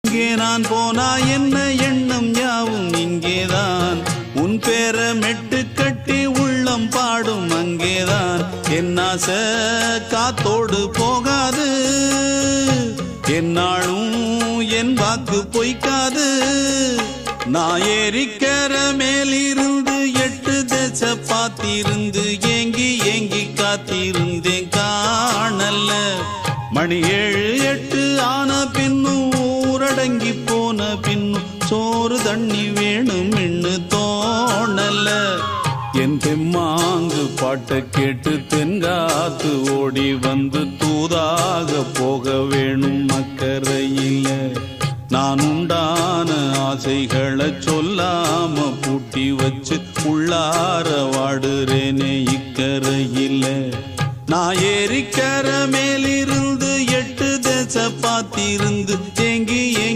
இங்கே நான் போனா என்ன எண்ணம் யாவும் இங்கேதான் உன் பேர மெட்டு கட்டி உள்ளம் பாடும் அங்கேதான் என் ஆசை காத்தோடு போகாது என்னாலும் என் வாக்கு பொய்க்காது நான் ஏறிக்கிற மேலிருந்து 8 தேச பார்த்திருந்து ஏங்கி ஏங்கி காத்திருந்தேன் காணல மணி 7 8 ஆன பின்னும் ஊரடங்கி போன பின்னும் சோறு தண்ணி வேணும் என்று தோணல என் தெம்மாங்கு பாட்டை கேட்டு தென்காத்து ஓடி வந்து தூதாக போக வேணும் அக்கறையில நான் உண்டான ஆசைகளை சொல்லாம பூட்டி வச்சு உள்ளார வாடுறேனே இக்கரையில நான் ஏறிக்கிற மேலிருந்து 8 தேச பார்த்திருந்து ஏங்கி